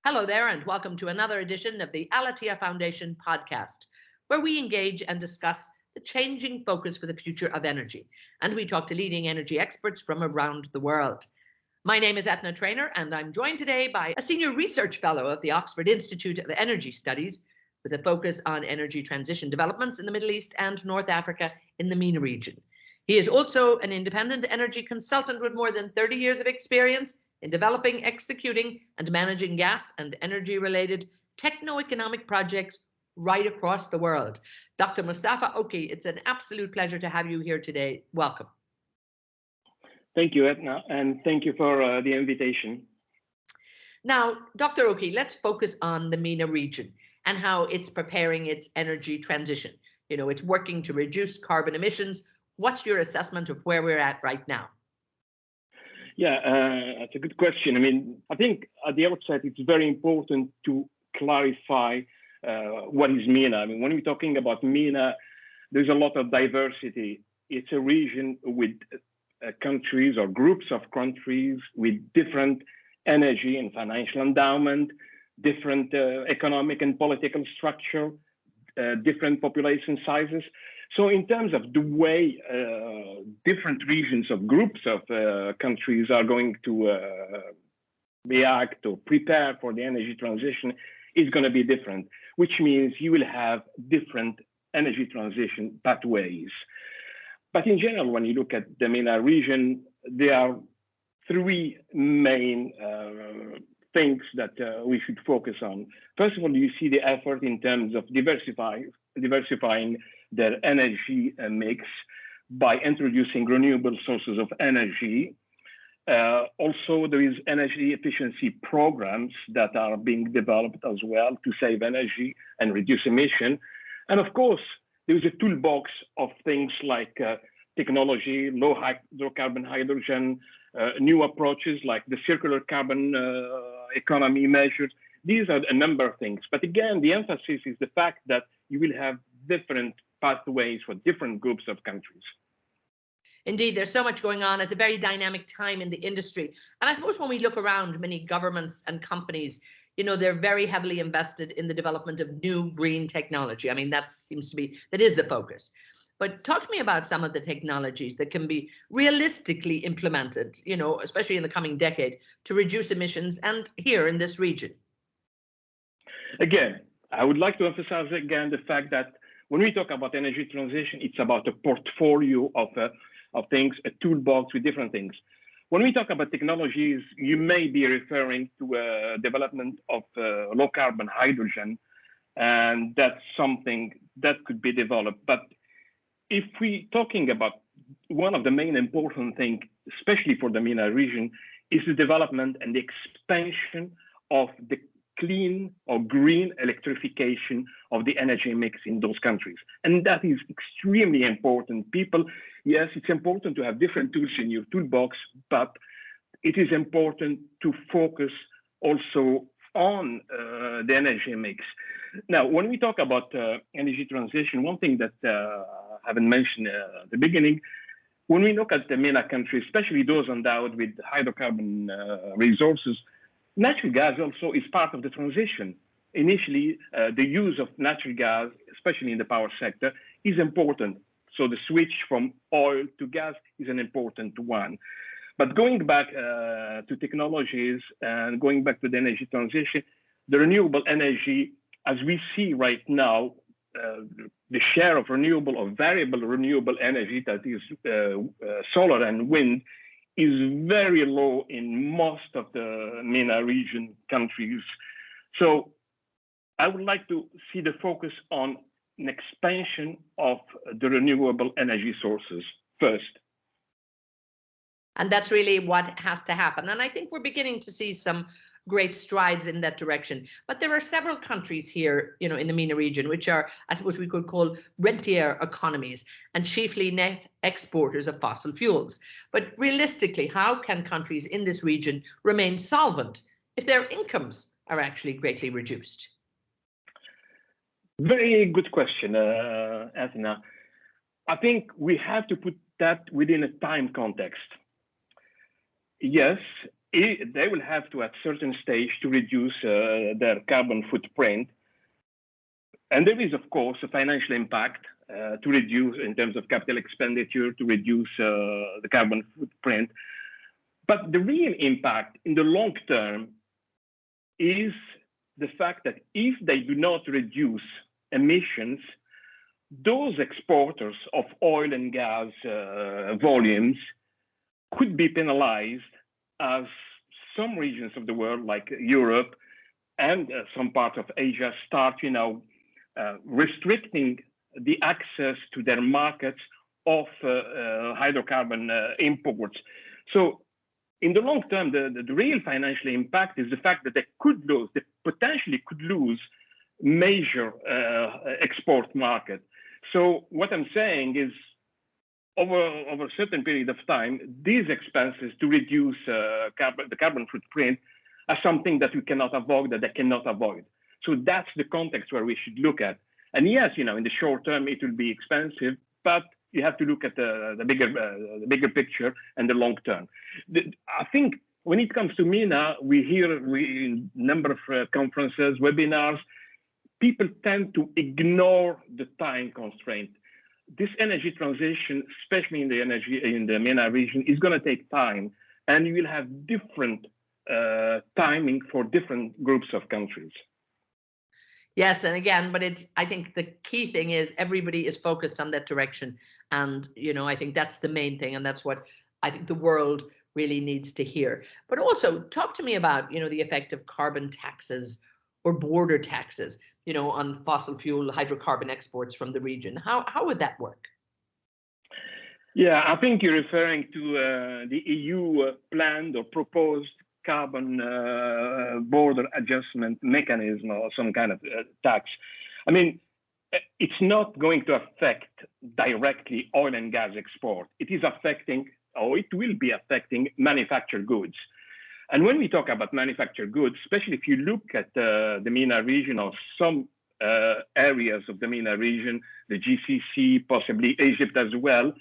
Hello there, and welcome to another edition of the Al-Attiyah Foundation podcast, where we engage and discuss the changing focus for the future of energy. And we talk to leading energy experts from around the world. My name is Etna Trainer, and I'm joined today by a senior research fellow of the Oxford Institute of Energy Studies, with a focus on energy transition developments in the Middle East and North Africa in the MENA region. He is also an independent energy consultant with more than 30 years of experience in developing, executing, and managing gas and energy-related techno-economic projects right across the world. Dr. Mostefa Ouki, it's an absolute pleasure to have you here today. Welcome. Thank you, Etna, and thank you for the invitation. Now, Dr. Ouki, let's focus on the MENA region and how it's preparing its energy transition. You know, it's working to reduce carbon emissions. What's your assessment of where we're at right now? Yeah, that's a good question. I mean, I think at the outset, it's very important to clarify what is MENA. I mean, when we're talking about MENA, there's a lot of diversity. It's a region with countries or groups of countries with different energy and financial endowment, different economic and political structure, different population sizes. So in terms of the way different regions of groups of countries are going to react or prepare for the energy transition is going to be different, which means you will have different energy transition pathways. But in general, when you look at the MENA region, there are three main things that we should focus on. First of all, you see the effort in terms of diversifying their energy mix by introducing renewable sources of energy. Also, there is energy efficiency programs that are being developed as well to save energy and reduce emission. And of course, there is a toolbox of things like technology, low hydrocarbon hydrogen, new approaches like the circular carbon economy measures. These are a number of things. But again, the emphasis is the fact that you will have different pathways for different groups of countries. Indeed, there's so much going on. It's a very dynamic time in the industry. And I suppose when we look around, many governments and companies, you know, they're very heavily invested in the development of new green technology. I mean, that is the focus. But talk to me about some of the technologies that can be realistically implemented, you know, especially in the coming decade, to reduce emissions and here in this region. Again, I would like to emphasize again the fact that when we talk about energy transition, it's about a portfolio of things, a toolbox with different things. When we talk about technologies, you may be referring to development of low carbon hydrogen, and that's something that could be developed. But if we're talking about one of the main important things, especially for the MENA region, is the development and the expansion of the clean or green electrification of the energy mix in those countries. And that is extremely important. People, yes, it's important to have different tools in your toolbox, but it is important to focus also on the energy mix. Now, when we talk about energy transition, one thing that I haven't mentioned at the beginning, when we look at the MENA countries, especially those endowed with hydrocarbon resources, natural gas also is part of the transition. Initially, the use of natural gas, especially in the power sector, is important. So the switch from oil to gas is an important one. But going back to technologies and going back to the energy transition, the renewable energy, as we see right now, the share of renewable or variable renewable energy, that is solar and wind, is very low in most of the MENA region countries. So I would like to see the focus on an expansion of the renewable energy sources first. And that's really what has to happen. And I think we're beginning to see some great strides in that direction. But there are several countries here, you know, in the MENA region, which are, I suppose we could call rentier economies and chiefly net exporters of fossil fuels. But realistically, how can countries in this region remain solvent if their incomes are actually greatly reduced? Very good question, Athena. I think we have to put that within a time context. Yes, they will have to, at certain stage, to reduce their carbon footprint. And there is, of course, a financial impact to reduce in terms of capital expenditure, to reduce the carbon footprint. But the real impact in the long term is the fact that if they do not reduce emissions, those exporters of oil and gas volumes could be penalized, as some regions of the world, like Europe and some parts of Asia, start, restricting the access to their markets of hydrocarbon imports. So in the long term, the real financial impact is the fact that they potentially could lose major export market. So what I'm saying is, over a certain period of time, these expenses to reduce the carbon footprint are something that we cannot avoid, that they cannot avoid. So that's the context where we should look at. And yes, in the short term, it will be expensive, but you have to look at the bigger picture and the long term. I think when it comes to MENA, we hear in a number of conferences, webinars, people tend to ignore the time constraint. This energy transition, especially in the MENA region, is going to take time, and you will have different timing for different groups of countries. Yes, and again, but I think the key thing is everybody is focused on that direction, and I think that's the main thing, and that's what I think the world really needs to hear. But also, talk to me about the effect of carbon taxes or border taxes, on fossil fuel hydrocarbon exports from the region. How would that work? Yeah, I think you're referring to the EU planned or proposed carbon border adjustment mechanism or some kind of tax. I mean, it's not going to affect directly oil and gas export. It is affecting, or it will be affecting, manufactured goods. And when we talk about manufactured goods, especially if you look at the MENA region or some areas of the MENA region, the GCC, possibly Egypt as well,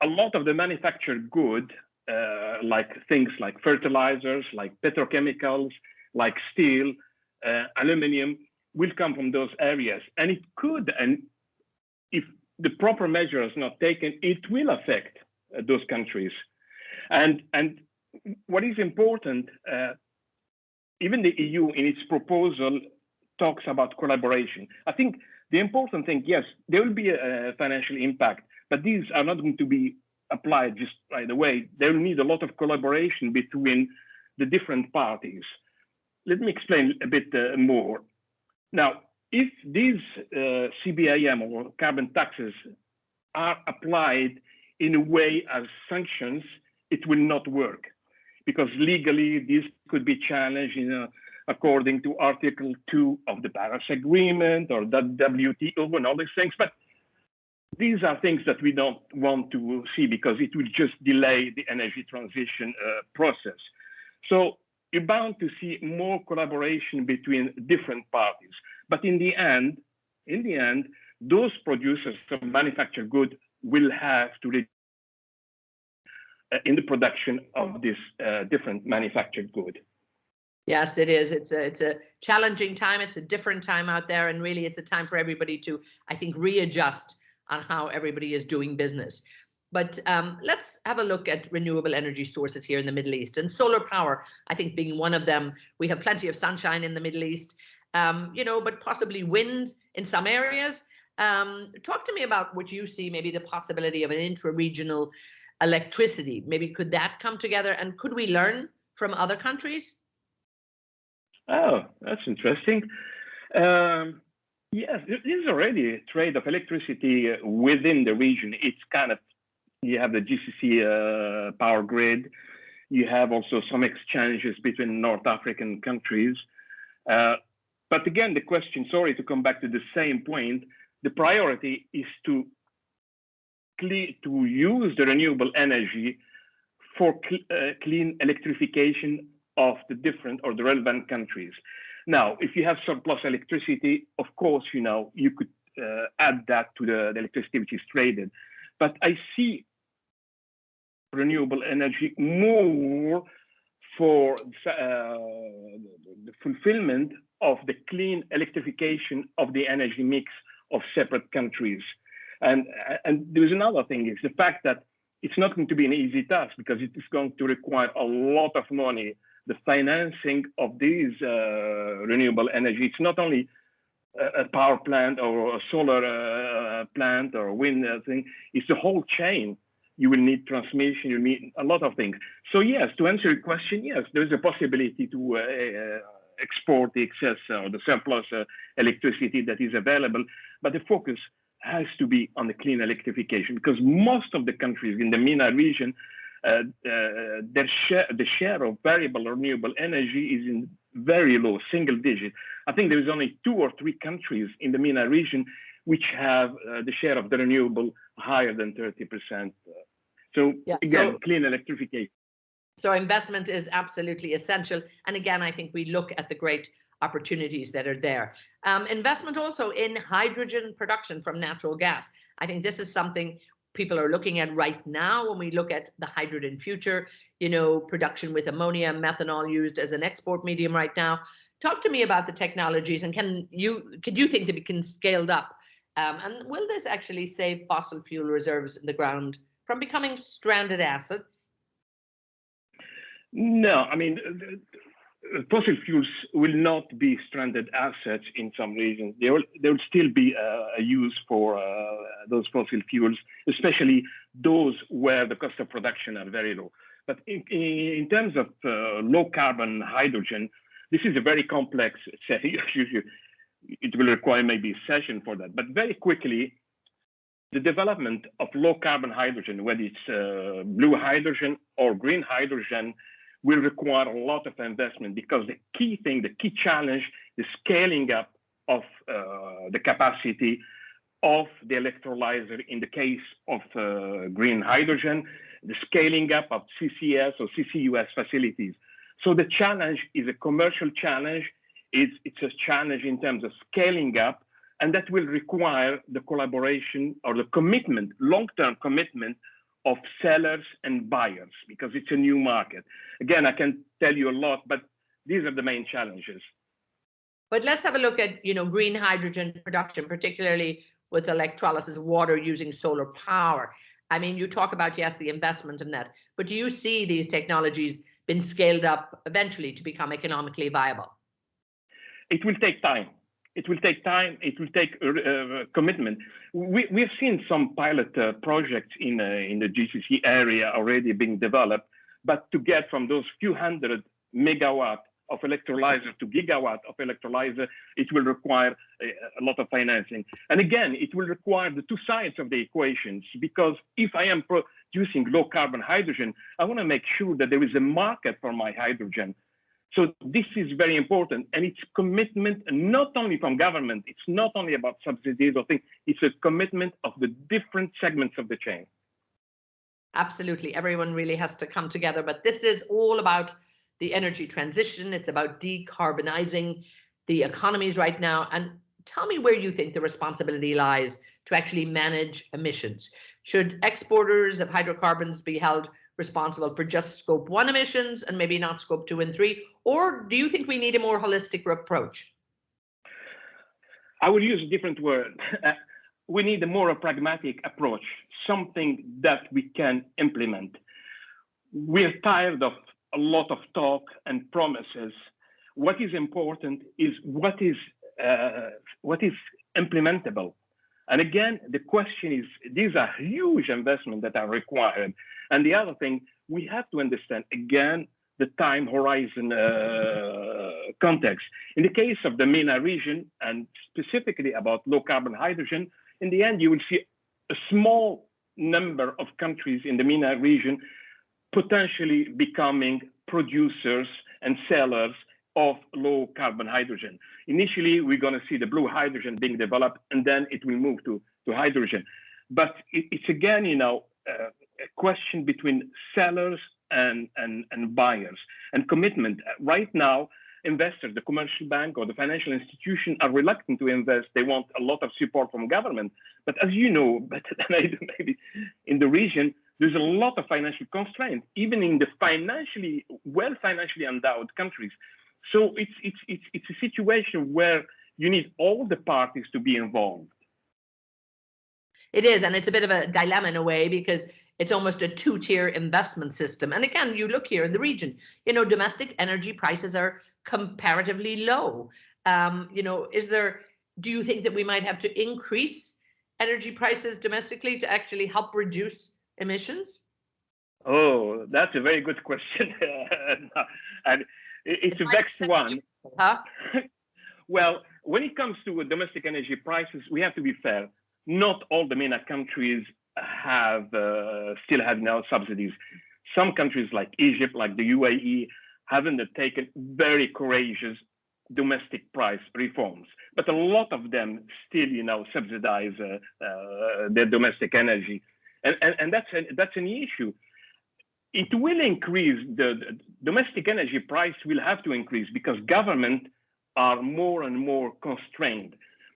a lot of the manufactured good, like things like fertilizers, like petrochemicals, like steel, aluminum, will come from those areas. And it could, and if the proper measure is not taken, it will affect those countries. And what is important, even the EU in its proposal talks about collaboration. I think the important thing, yes, there will be a financial impact, but these are not going to be applied just right away. They will need a lot of collaboration between the different parties. Let me explain a bit more. Now, if these CBAM or carbon taxes are applied in a way as sanctions, it will not work, because legally this could be challenged according to Article 2 of the Paris Agreement or the WTO and all these things. But these are things that we don't want to see, because it will just delay the energy transition process. So you're bound to see more collaboration between different parties. But in the end, those producers of manufactured goods will have to in the production of this different manufactured good. Yes, it is. It's a challenging time. It's a different time out there, and really, it's a time for everybody to, I think, readjust on how everybody is doing business. But let's have a look at renewable energy sources here in the Middle East, and solar power, I think, being one of them. We have plenty of sunshine in the Middle East, but possibly wind in some areas. Talk to me about what you see, maybe the possibility of an intra-regional electricity. Maybe could that come together, and could we learn from other countries? Oh, that's interesting. Yes, there is already a trade of electricity within the region. It's kind of, you have the GCC power grid. You have also some exchanges between North African countries. But again, the question, sorry to come back to the same point, the priority is to use the renewable energy for clean electrification of the different or the relevant countries. Now, if you have surplus electricity, of course, you could add that to the electricity which is traded. But I see renewable energy more for the fulfillment of the clean electrification of the energy mix of separate countries. And there's another thing, is the fact that it's not going to be an easy task, because it is going to require a lot of money. The financing of these renewable energy, it's not only a power plant or a solar plant or a wind thing, it's the whole chain. You will need transmission, you need a lot of things. So yes, to answer your question, yes, there's a possibility to export the excess or the surplus electricity that is available, but the focus has to be on the clean electrification, because most of the countries in the MENA region, the share of variable renewable energy is in very low, single digit. I think there is only 2 or 3 countries in the MENA region which have the share of the renewable higher than 30%. So again, clean electrification. So investment is absolutely essential. And again, I think we look at the great opportunities that are there. Investment also in hydrogen production from natural gas. I think this is something people are looking at right now when we look at the hydrogen future, you know, production with ammonia, methanol used as an export medium right now. Talk to me about the technologies, and could you think that it can scaled up? And will this actually save fossil fuel reserves in the ground from becoming stranded assets? No, I mean, fossil fuels will not be stranded assets in some regions. There will still be a use for those fossil fuels, especially those where the cost of production are very low. But in terms of low carbon hydrogen, this is a very complex setting. It will require maybe a session for that. But very quickly, the development of low carbon hydrogen, whether it's blue hydrogen or green hydrogen, will require a lot of investment, because the key challenge, the scaling up of the capacity of the electrolyzer in the case of green hydrogen, the scaling up of CCS or CCUS facilities. So the challenge is a commercial challenge. It's a challenge in terms of scaling up, and that will require the collaboration or the commitment, long-term commitment of sellers and buyers, because it's a new market. Again, I can tell you a lot, but these are the main challenges. But let's have a look at, you know, green hydrogen production, particularly with electrolysis of water using solar power. I mean, you talk about, yes, the investment in that, but do you see these technologies being scaled up eventually to become economically viable? It will take time. It will take time. It will take commitment. We've seen some pilot projects in the GCC area already being developed, but to get from those few hundred megawatt of electrolyzer to gigawatt of electrolyzer, it will require a lot of financing. And again, it will require the 2 sides of the equations, because if I am producing low carbon hydrogen, I want to make sure that there is a market for my hydrogen. So this is very important, and it's commitment not only from government, it's not only about subsidies or things, it's a commitment of the different segments of the chain. Absolutely, everyone really has to come together, but this is all about the energy transition. It's about decarbonizing the economies right now. And tell me where you think the responsibility lies to actually manage emissions. Should exporters of hydrocarbons be held responsible for just scope 1 emissions and maybe not scope 2 and 3? Or do you think we need a more holistic approach? I will use a different word. We need a more pragmatic approach, something that we can implement. We're tired of a lot of talk and promises. What is important is what is implementable. And again, the question is, these are huge investments that are required. And the other thing, we have to understand, again, the time horizon context. In the case of the MENA region, and specifically about low carbon hydrogen, in the end, you will see a small number of countries in the MENA region potentially becoming producers and sellers of low carbon hydrogen. Initially, we're going to see the blue hydrogen being developed, and then it will move to hydrogen. But it's again, you know, a question between sellers and buyers and commitment. Right now, investors, the commercial bank or the financial institution are reluctant to invest. They want a lot of support from government. But as you know better than I do, maybe in the region, there's a lot of financial constraints, even in the financially endowed countries. So it's a situation where you need all the parties to be involved. It is, and it's a bit of a dilemma in a way, because it's almost a two-tier investment system. And again, you look here in the region, domestic energy prices are comparatively low. Do you think that we might have to increase energy prices domestically to actually help reduce emissions? Oh, that's a very good question. And it's a vexed one. Huh? Well, when it comes to domestic energy prices, we have to be fair. Not all the MENA countries still have now subsidies. Some countries like Egypt, like the UAE, have undertaken very courageous domestic price reforms, but a lot of them still, subsidize their domestic energy, and that's an issue. It will increase, the domestic energy price will have to increase because governments are more and more constrained.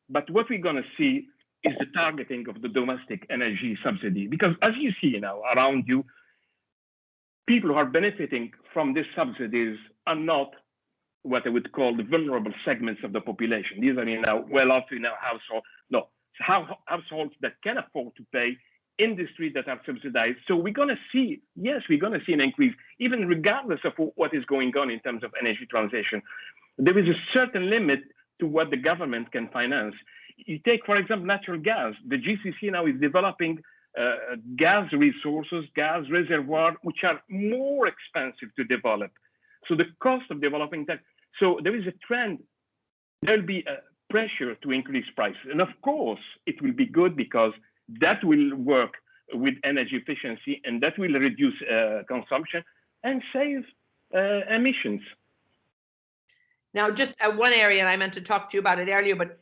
But what we're going to see is the targeting of the domestic energy subsidy, because as you see now around you, people who are benefiting from these subsidies are not what I would call the vulnerable segments of the population. These are well-off households. No, households that can afford to pay, industries that are subsidized. So we're going to see an increase, even regardless of what is going on in terms of energy transition. There is a certain limit to what the government can finance. You take, for example, natural gas. The GCC now is developing gas resources, gas reservoirs, which are more expensive to develop. So the cost of developing that, so there is a trend, there'll be a pressure to increase prices. And of course, it will be good because that will work with energy efficiency and that will reduce consumption and save emissions. Now, just one area, and I meant to talk to you about it earlier, but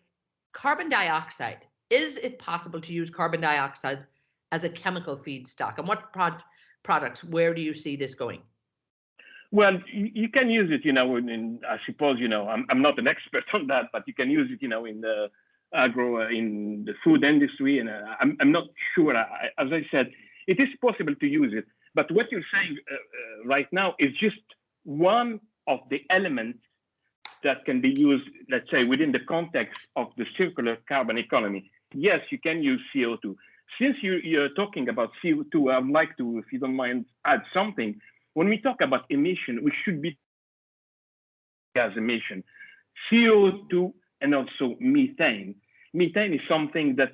carbon dioxide. Is it possible to use carbon dioxide as a chemical feedstock? And what products, where do you see this going? Well, you can use it, I suppose, I'm not an expert on that, but you can use it, in the in the food industry. And I'm not sure, as I said, it is possible to use it. But what you're saying right now is just one of the elements that can be used, let's say, within the context of the circular carbon economy. Yes, you can use CO2. Since you're talking about CO2, I'd like to, if you don't mind, add something. When we talk about emission, we should be gas emission, CO2, and also methane. Methane is something that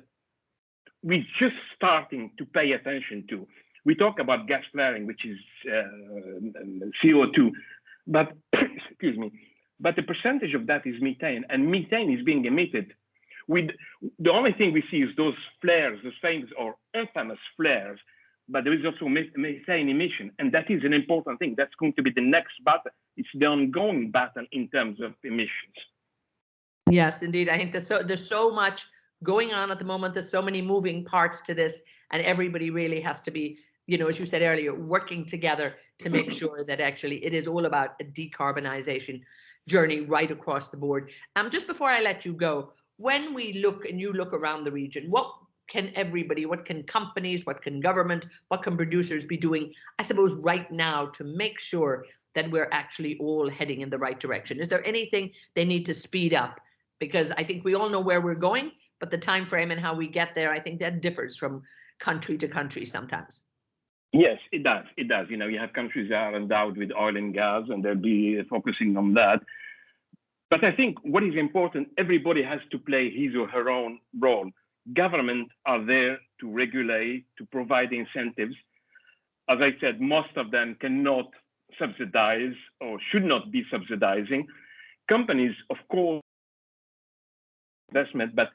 we're just starting to pay attention to. We talk about gas flaring, which is CO2, but excuse me, but the percentage of that is methane, and methane is being emitted. The only thing we see is those flares, the famous or infamous flares, but there is also methane emission, and that is an important thing. That's going to be the next battle. It's the ongoing battle in terms of emissions. Yes, indeed. I think there's so much going on at the moment. There's so many moving parts to this, and everybody really has to be, as you said earlier, working together to make sure that actually it is all about a decarbonization journey right across the board. Just before I let you go, when we look and you look around the region, what can everybody, what can companies, what can government, what can producers be doing, I suppose, right now to make sure that we're actually all heading in the right direction? Is there anything they need to speed up? Because I think we all know where we're going, but the time frame and how we get there, I think that differs from country to country sometimes. Yes, it does. It does. You have countries that are endowed with oil and gas, and they'll be focusing on that. But I think what is important, everybody has to play his or her own role. Governments are there to regulate, to provide incentives. As I said, most of them cannot subsidize or should not be subsidizing. Companies, of course, investment, but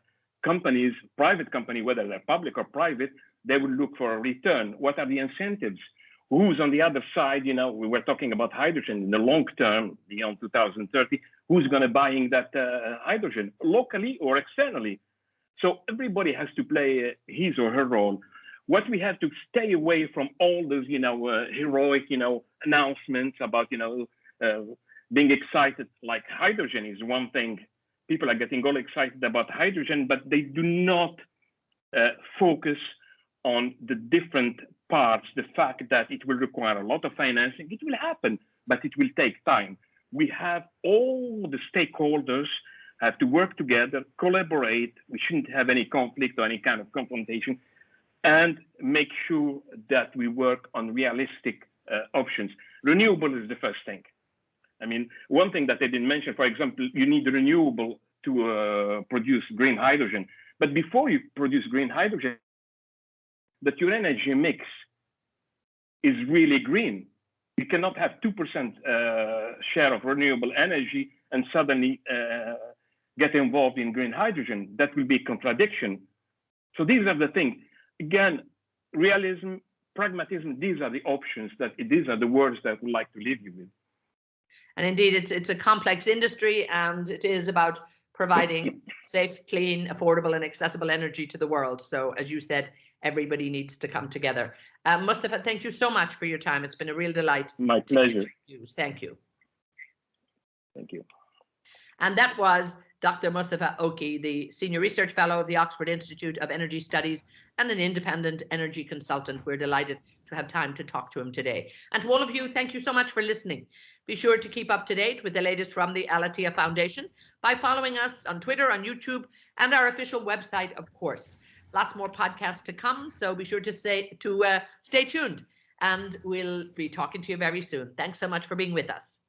companies, private company, whether they're public or private, they will look for a return. What are the incentives? Who's on the other side? We were talking about hydrogen in the long term, beyond 2030. Who's going to buying that hydrogen, locally or externally? So everybody has to play his or her role. What we have to stay away from all those, heroic, announcements about, being excited. Like hydrogen is one thing. People are getting all excited about hydrogen, but they do not focus on the different parts, the fact that it will require a lot of financing, it will happen, but it will take time. We have all the stakeholders have to work together, collaborate. We shouldn't have any conflict or any kind of confrontation, and make sure that we work on realistic options. Renewable is the first thing. I mean, one thing that I didn't mention, for example, you need renewable to produce green hydrogen. But before you produce green hydrogen, that your energy mix is really green. You cannot have 2% share of renewable energy and suddenly get involved in green hydrogen. That will be a contradiction. So these are the things. Again, realism, pragmatism, these are the options, these are the words that we'd like to leave you with. And indeed, it's a complex industry, and it is about providing safe, clean, affordable, and accessible energy to the world. So, as you said, everybody needs to come together. Mostefa, thank you so much for your time. It's been a real delight. My pleasure. Thank you. Thank you. And that was Dr. Mostefa Ouki, the Senior Research Fellow of the Oxford Institute of Energy Studies and an independent energy consultant. We're delighted to have time to talk to him today. And to all of you, thank you so much for listening. Be sure to keep up to date with the latest from the Al-Attiyah Foundation by following us on Twitter, on YouTube, and our official website, of course. Lots more podcasts to come, so be sure to stay tuned, and we'll be talking to you very soon. Thanks so much for being with us.